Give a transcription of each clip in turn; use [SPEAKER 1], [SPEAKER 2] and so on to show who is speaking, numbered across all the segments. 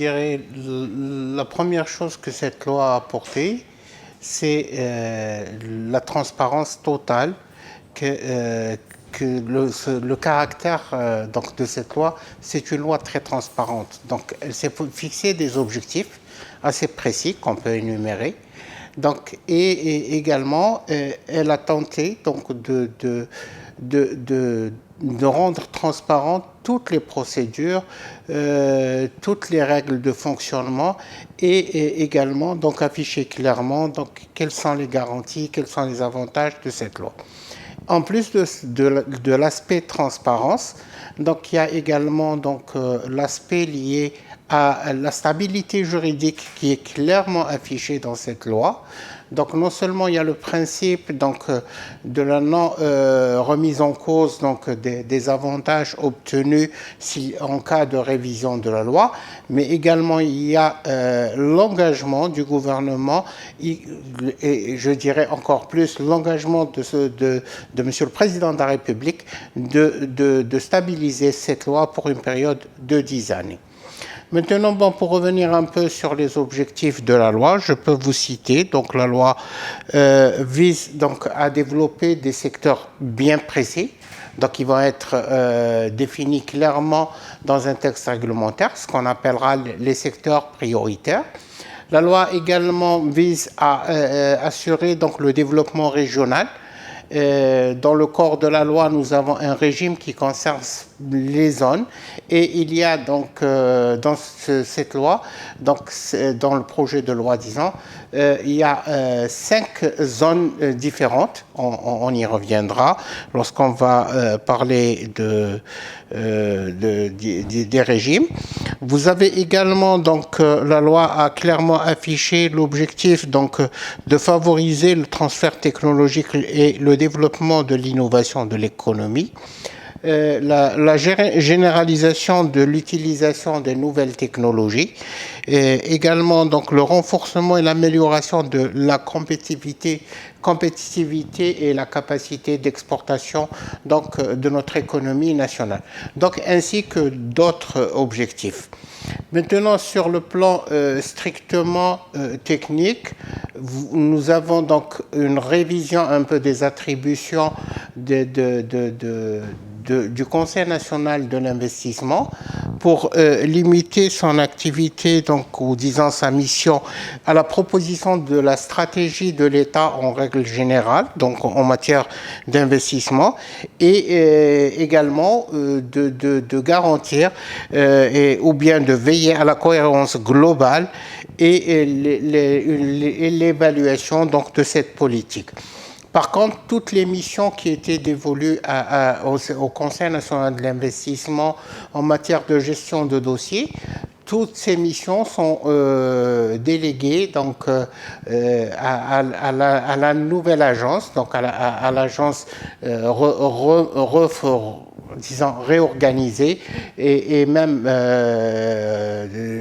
[SPEAKER 1] dirais, la première chose que cette loi a apportée, c'est la transparence totale que le caractère donc de cette loi, c'est une loi très transparente. Donc, elle s'est fixé des objectifs assez précis qu'on peut énumérer. Donc, et également, elle a tenté donc de rendre transparentes toutes les procédures, toutes les règles de fonctionnement et également donc afficher clairement donc quelles sont les garanties, quels sont les avantages de cette loi. En plus de l'aspect transparence, donc il y a également donc l'aspect lié à la stabilité juridique qui est clairement affichée dans cette loi. Donc non seulement il y a le principe donc de la non remise en cause donc des avantages obtenus en cas de révision de la loi, mais également il y a l'engagement du gouvernement et je dirais encore plus l'engagement de Monsieur le Président de la République de stabiliser cette loi pour une période de 10 années. Maintenant, bon, pour revenir un peu sur les objectifs de la loi, je peux vous citer. Donc, la loi vise donc à développer des secteurs bien précis. Donc, ils vont être définis clairement dans un texte réglementaire, ce qu'on appellera les secteurs prioritaires. La loi également vise à assurer donc le développement régional. Dans le corps de la loi, nous avons un régime qui concerne les zones et il y a donc dans cette loi, donc dans le projet de loi disons, il y a 5 zones différentes. On y reviendra lorsqu'on va parler des régimes. Vous avez également donc la loi a clairement affiché l'objectif donc de favoriser le transfert technologique et le développement de l'innovation de l'économie. La généralisation de l'utilisation des nouvelles technologies, également donc le renforcement et l'amélioration de la compétitivité et la capacité d'exportation donc de notre économie nationale, donc ainsi que d'autres objectifs. Maintenant, sur le plan strictement technique, nous avons donc une révision un peu des attributions du Conseil national de l'investissement pour limiter son activité, donc, ou disons sa mission, à la proposition de la stratégie de l'État en règle générale, donc en matière d'investissement, et également de garantir ou bien de veiller à la cohérence globale et l'évaluation donc de cette politique. Par contre, toutes les missions qui étaient dévolues au Conseil national de l'investissement en matière de gestion de dossiers, toutes ces missions sont déléguées donc à la nouvelle agence, donc à l'agence disons réorganisée et même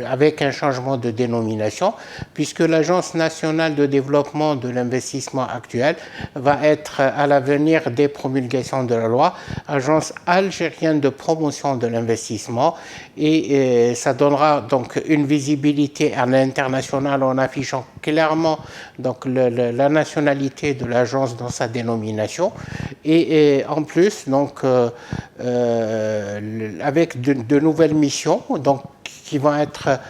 [SPEAKER 1] avec un changement de dénomination, puisque l'Agence nationale de développement de l'investissement actuelle va être à l'avenir des promulgations de la loi, Agence algérienne de promotion de l'investissement, et ça donnera donc une visibilité à l'international en affichant clairement donc la nationalité de l'agence dans sa dénomination, et en plus donc avec de nouvelles missions donc qui vont être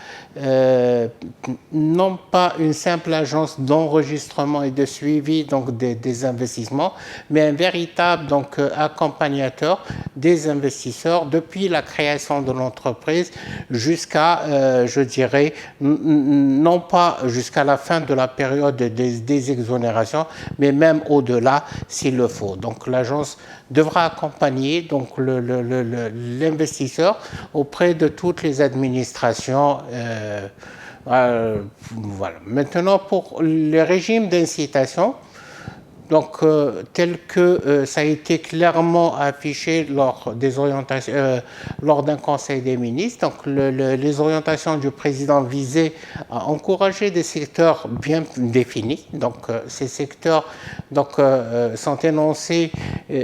[SPEAKER 1] non pas une simple agence d'enregistrement et de suivi donc des investissements, mais un véritable donc accompagnateur des investisseurs depuis la création de l'entreprise jusqu'à, je dirais, non pas jusqu'à la fin de la période des exonérations, mais même au-delà s'il le faut. Donc l'agence devra accompagner donc l'investisseur auprès de toutes les administrations. Voilà. Maintenant, pour les régimes d'incitation, donc tel que ça a été clairement affiché lors des orientations, lors d'un conseil des ministres. Donc les orientations du président visaient à encourager des secteurs bien définis. Donc ces secteurs sont énoncés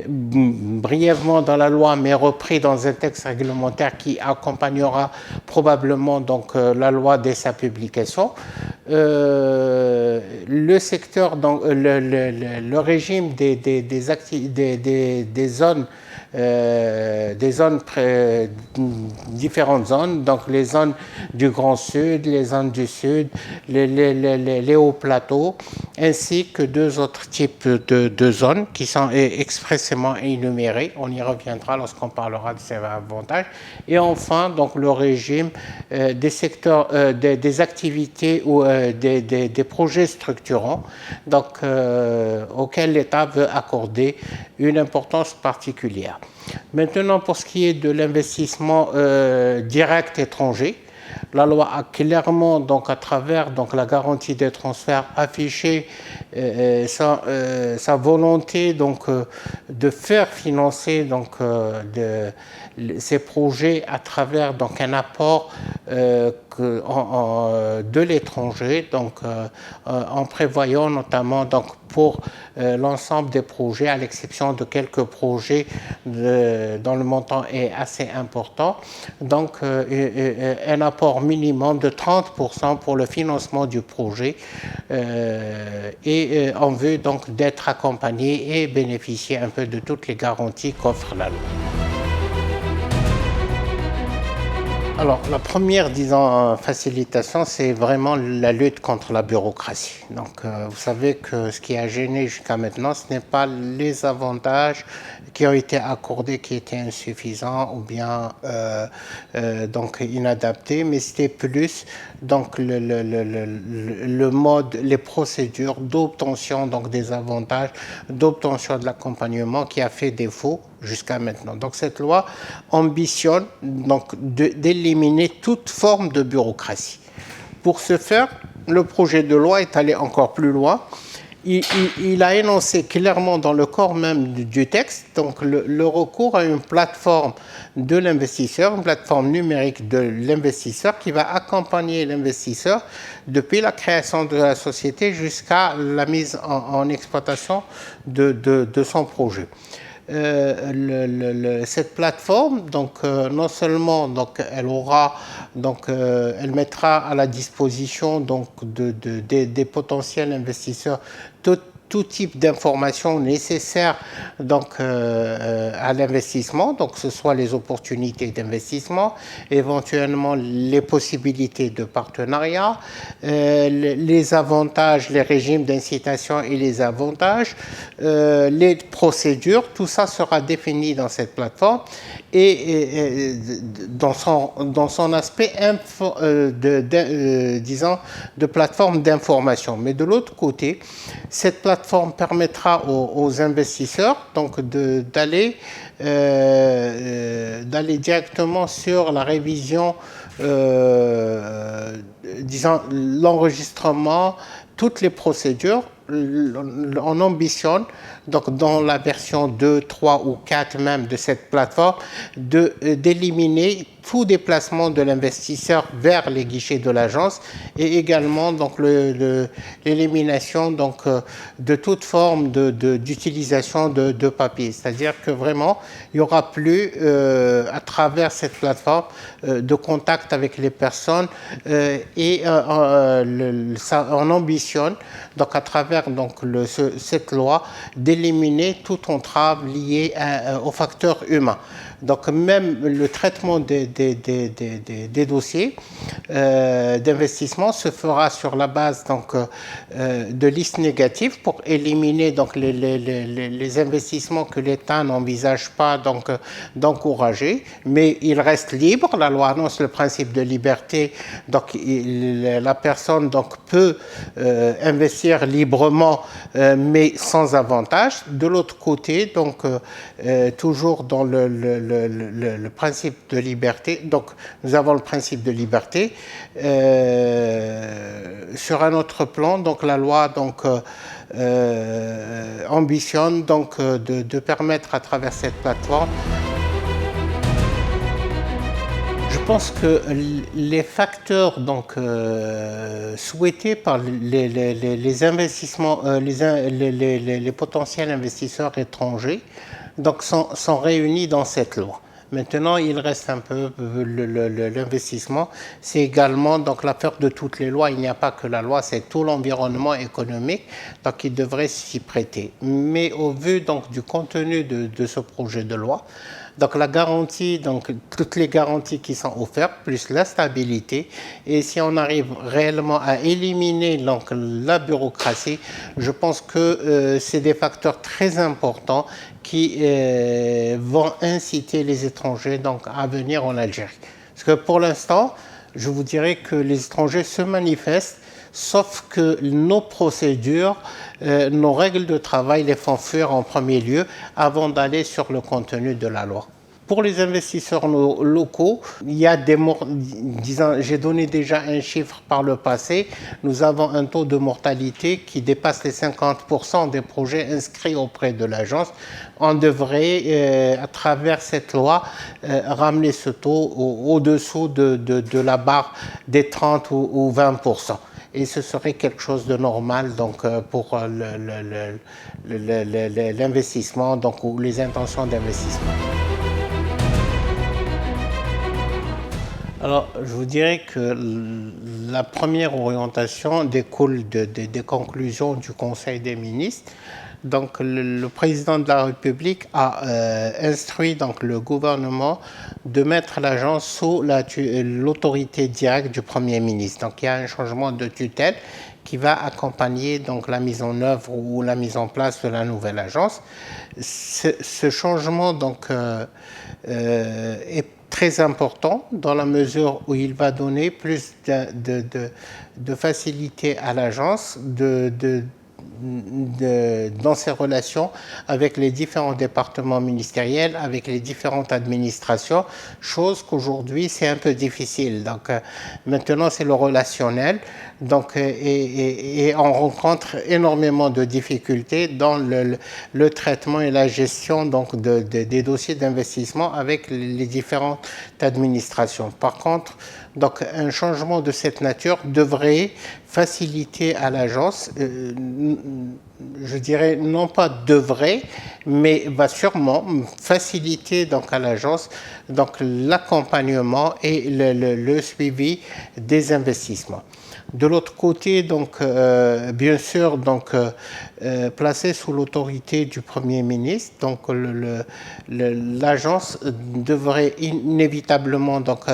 [SPEAKER 1] brièvement dans la loi, mais repris dans un texte réglementaire qui accompagnera probablement donc la loi dès sa publication. Le secteur, donc, le régime des zones, différentes zones, donc les zones du Grand Sud, les zones du Sud, les hauts plateaux, ainsi que deux autres types de zones qui sont expressément énumérées. On y reviendra lorsqu'on parlera de ces avantages. Et enfin, donc le régime des secteurs, des activités ou des projets structurants, donc auxquels l'État veut accorder une importance particulière. Maintenant, pour ce qui est de l'investissement direct étranger, la loi a clairement, donc à travers donc la garantie des transferts, affiché sa volonté donc de faire financer donc ces projets à travers donc un apport de l'étranger, donc en prévoyant notamment donc pour l'ensemble des projets, à l'exception de quelques projets dont le montant est assez important, donc un apport minimum de 30% pour le financement du projet et en vue donc d'être accompagné et bénéficier un peu de toutes les garanties qu'offre la loi. Alors, la première, disons, facilitation, c'est vraiment la lutte contre la bureaucratie. Donc, vous savez que ce qui a gêné jusqu'à maintenant, ce n'est pas les avantages qui ont été accordés qui étaient insuffisants ou bien donc inadaptés, mais c'était plus donc le mode, les procédures d'obtention donc des avantages, d'obtention de l'accompagnement qui a fait défaut jusqu'à maintenant. Donc cette loi ambitionne donc d'éliminer toute forme de bureaucratie. Pour ce faire, le projet de loi est allé encore plus loin. Il a énoncé clairement dans le corps même du texte donc le recours à une plateforme de l'investisseur, une plateforme numérique de l'investisseur qui va accompagner l'investisseur depuis la création de la société jusqu'à la mise en exploitation de son projet. Cette plateforme, donc non seulement donc elle mettra à la disposition donc des potentiels investisseurs tout type d'informations nécessaires donc à l'investissement, donc que ce soit les opportunités d'investissement, éventuellement les possibilités de partenariat, les avantages, les régimes d'incitation et les avantages, les procédures, tout ça sera défini dans cette plateforme et dans son aspect disons de plateforme d'information. Mais de l'autre côté, cette plateforme permettra aux investisseurs donc d'aller directement sur la révision, disons l'enregistrement, toutes les procédures. On ambitionne, donc dans la version 2, 3 ou 4 même de cette plateforme, d'éliminer tout déplacement de l'investisseur vers les guichets de l'agence et également donc l'élimination donc de toute forme d'utilisation de papier. C'est-à-dire que vraiment, il n'y aura plus à travers cette plateforme de contact avec les personnes et on ambitionne donc à travers donc cette loi d'éliminer toute entrave liée au facteur humain. Donc même le traitement des dossiers d'investissement se fera sur la base donc de listes négatives pour éliminer donc les investissements que l'État n'envisage pas donc d'encourager, mais il reste libre. La loi annonce le principe de liberté, donc la personne donc peut investir librement mais sans avantage. De l'autre côté, donc toujours dans le principe de liberté, donc nous avons le principe de liberté. Sur un autre plan, donc la loi donc ambitionne donc de permettre à travers cette plateforme. Je pense que les facteurs donc, souhaités par les investissements, les potentiels investisseurs étrangers donc, sont réunis dans cette loi. Maintenant, il reste un peu l'investissement. C'est également donc l'affaire de toutes les lois. Il n'y a pas que la loi, c'est tout l'environnement économique donc il devrait s'y prêter. Mais au vu donc du contenu de ce projet de loi, donc la garantie, donc toutes les garanties qui sont offertes, plus la stabilité, et si on arrive réellement à éliminer donc la bureaucratie, je pense que c'est des facteurs très importants qui vont inciter les étrangers donc à venir en Algérie. Parce que pour l'instant, je vous dirais que les étrangers se manifestent, sauf que nos procédures, nos règles de travail les font fuir en premier lieu avant d'aller sur le contenu de la loi. Pour les investisseurs locaux, il y a j'ai donné déjà un chiffre par le passé, nous avons un taux de mortalité qui dépasse les 50% des projets inscrits auprès de l'agence. On devrait, à travers cette loi, ramener ce taux au-dessous de la barre des 30 ou 20%. Et ce serait quelque chose de normal donc, pour l'investissement donc, ou les intentions d'investissement. Alors, je vous dirais que la première orientation découle des conclusions du Conseil des ministres. Donc, le président de la République a instruit donc, le gouvernement de mettre l'agence sous l'autorité directe du Premier ministre. Donc, il y a un changement de tutelle qui va accompagner donc, la mise en œuvre ou la mise en place de la nouvelle agence. Ce changement donc, est très important dans la mesure où il va donner plus de facilité à l'agence dans ses relations avec les différents départements ministériels, avec les différentes administrations, chose qu'aujourd'hui c'est un peu difficile. Donc maintenant c'est le relationnel, donc et on rencontre énormément de difficultés dans le traitement et la gestion donc des dossiers d'investissement avec les différentes administrations. Par contre, donc un changement de cette nature devrait faciliter à l'agence, je dirais non pas devrait, mais va sûrement faciliter donc à l'agence donc l'accompagnement et le suivi des investissements. De l'autre côté, donc, bien sûr, donc, placé sous l'autorité du Premier ministre, donc l'agence devrait inévitablement donc,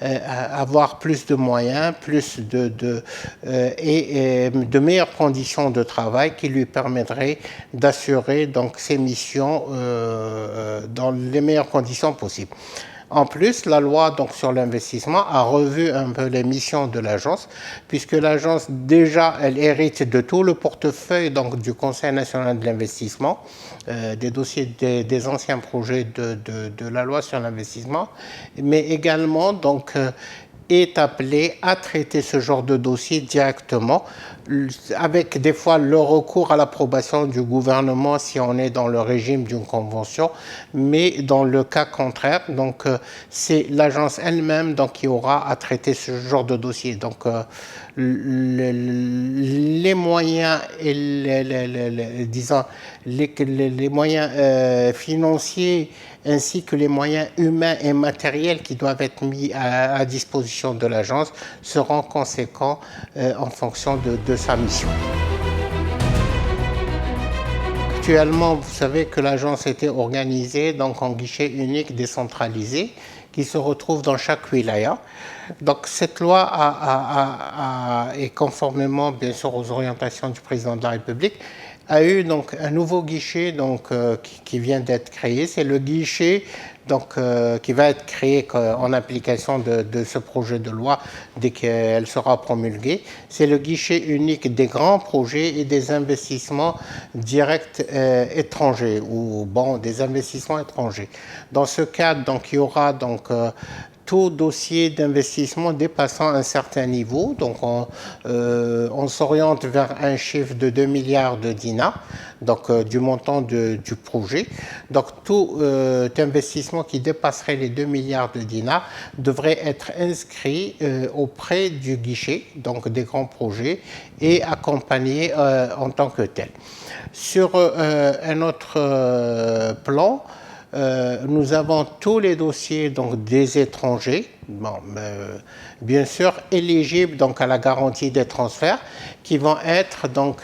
[SPEAKER 1] avoir plus de moyens, plus et de meilleures conditions de travail qui lui permettraient d'assurer donc, ses missions dans les meilleures conditions possibles. En plus, la loi donc, sur l'investissement a revu un peu les missions de l'agence, puisque l'agence, déjà, elle hérite de tout le portefeuille donc, du Conseil national de l'investissement, des dossiers des anciens projets de la loi sur l'investissement, mais également donc, est appelé à traiter ce genre de dossier directement, avec des fois le recours à l'approbation du gouvernement si on est dans le régime d'une convention, mais dans le cas contraire, donc c'est l'agence elle-même donc qui aura à traiter ce genre de dossier. Donc les moyens et les moyens financiers ainsi que les moyens humains et matériels qui doivent être mis à disposition de l'agence seront conséquents en fonction de sa mission. Actuellement, vous savez que l'agence était organisée donc en guichet unique décentralisé qui se retrouve dans chaque wilaya. Donc cette loi et conformément bien sûr aux orientations du président de la République, a eu donc un nouveau guichet donc, qui vient d'être créé. C'est le guichet donc, qui va être créé en application de ce projet de loi dès qu'elle sera promulguée. C'est le guichet unique des grands projets et des investissements directs étrangers ou bon, des investissements étrangers. Dans ce cadre, donc, il y aura donc, tout dossier d'investissement dépassant un certain niveau. Donc on s'oriente vers un chiffre de 2 milliards de dinars, donc du montant du projet. Donc tout investissement qui dépasserait les 2 milliards de dinars devrait être inscrit auprès du guichet, donc des grands projets, et accompagné en tant que tel. Sur un autre plan, nous avons tous les dossiers donc, des étrangers, bien sûr éligibles donc, à la garantie des transferts, qui vont être donc,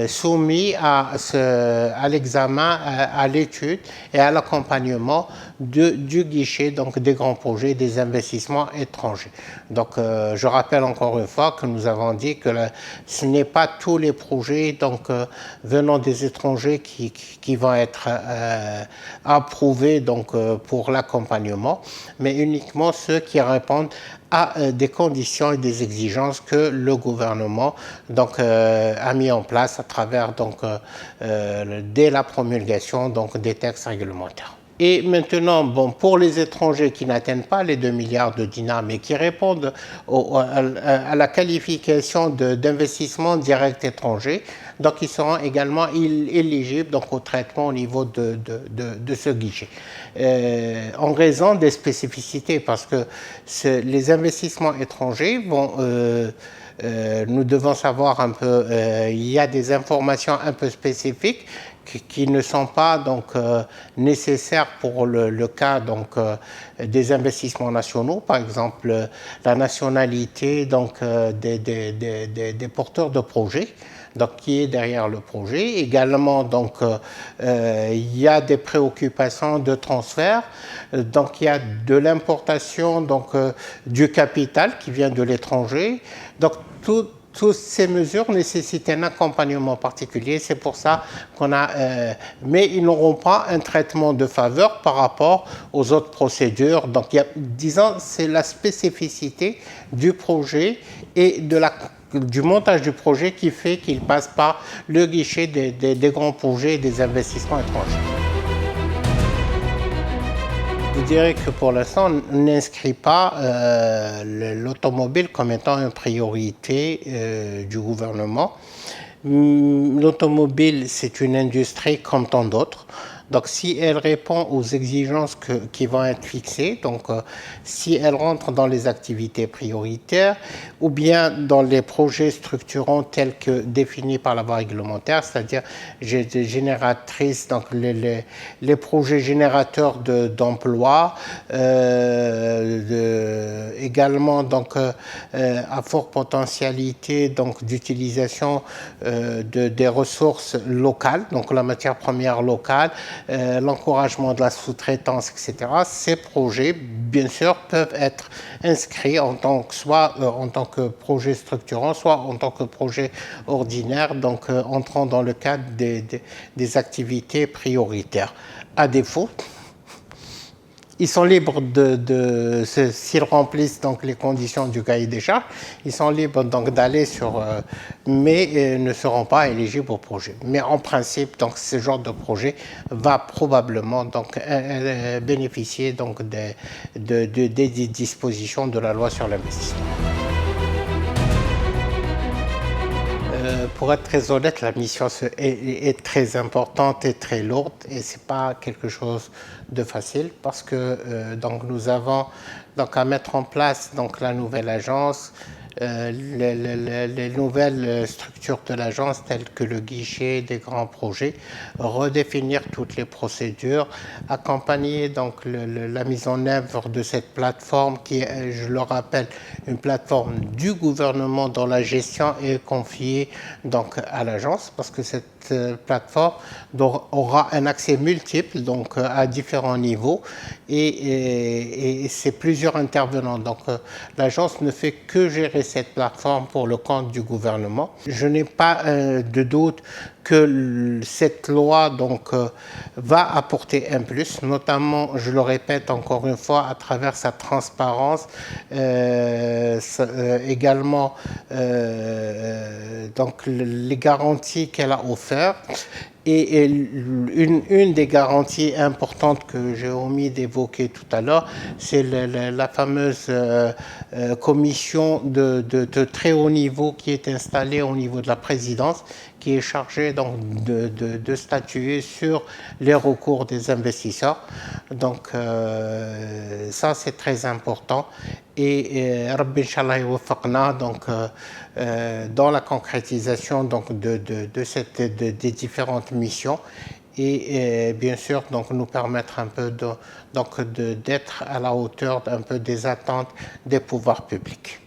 [SPEAKER 1] soumis à l'examen, à l'étude et à l'accompagnement du guichet donc, des grands projets, des investissements étrangers. Donc je rappelle encore une fois que nous avons dit que ce n'est pas tous les projets donc, venant des étrangers qui vont être approuvés donc, pour l'accompagnement, mais uniquement ceux qui répondent à des conditions et des exigences que le gouvernement donc, a mis en place à travers donc, dès la promulgation donc, des textes réglementaires. Et maintenant, bon, pour les étrangers qui n'atteignent pas les 2 milliards de dinars, mais qui répondent à la qualification d'investissement direct étranger, donc ils seront également éligibles donc, au traitement au niveau de ce guichet. En raison des spécificités, parce que les investissements étrangers vont... nous devons savoir un peu, il y a des informations un peu spécifiques qui ne sont pas donc nécessaires pour le cas donc des investissements nationaux, par exemple la nationalité donc des porteurs de projets. Donc, qui est derrière le projet. Également, donc, il y a des préoccupations de transfert. Donc, il y a de l'importation donc, du capital qui vient de l'étranger. Donc, toutes ces mesures nécessitent un accompagnement particulier. C'est pour ça qu'on a... mais ils n'auront pas un traitement de faveur par rapport aux autres procédures. Donc, disons, c'est la spécificité du projet et du montage du projet qui fait qu'il passe par le guichet des grands projets et des investissements étrangers. Je dirais que pour l'instant, on n'inscrit pas l'automobile comme étant une priorité du gouvernement. L'automobile, c'est une industrie comme tant d'autres. Donc, si elle répond aux exigences qui vont être fixées, donc si elle rentre dans les activités prioritaires ou bien dans les projets structurants tels que définis par la voie réglementaire, c'est-à-dire génératrices, donc les projets générateurs d'emplois, également donc à forte potentialité donc d'utilisation des ressources locales, donc la matière première locale. L'encouragement de la sous-traitance, etc. Ces projets, bien sûr, peuvent être inscrits soit en tant que projet structurant, soit en tant que projet ordinaire, donc entrant dans le cadre des activités prioritaires. À défaut, ils sont libres s'ils remplissent donc les conditions du cahier des charges, ils sont libres donc d'aller sur, mais ne seront pas éligibles au projet. Mais en principe, donc ce genre de projet va probablement donc bénéficier donc des dispositions de la loi sur l'investissement. Pour être très honnête, la mission est très importante et très lourde et c'est pas quelque chose de facile parce que donc nous avons donc à mettre en place donc la nouvelle agence, les nouvelles structures de l'agence telles que le guichet des grands projets, redéfinir toutes les procédures, accompagner donc la mise en œuvre de cette plateforme qui est, je le rappelle, une plateforme du gouvernement dont la gestion est confiée donc à l'agence parce que cette plateforme aura un accès multiple donc à différents niveaux et c'est plusieurs intervenants. Donc l'agence ne fait que gérer cette plateforme pour le compte du gouvernement. Je n'ai pas de doute que cette loi donc va apporter un plus, notamment, je le répète encore une fois, à travers sa transparence, également donc les garanties qu'elle a offertes. Et une des garanties importantes que j'ai omis d'évoquer tout à l'heure, c'est la fameuse commission de très haut niveau qui est installée au niveau de la présidence, qui est chargée donc de statuer sur les recours des investisseurs. Donc ça c'est très important. Et Rabbi Inch'Allah yuwaffaqna, donc dans la concrétisation donc des différentes missions et bien sûr donc nous permettre un peu d'être à la hauteur un peu des attentes des pouvoirs publics.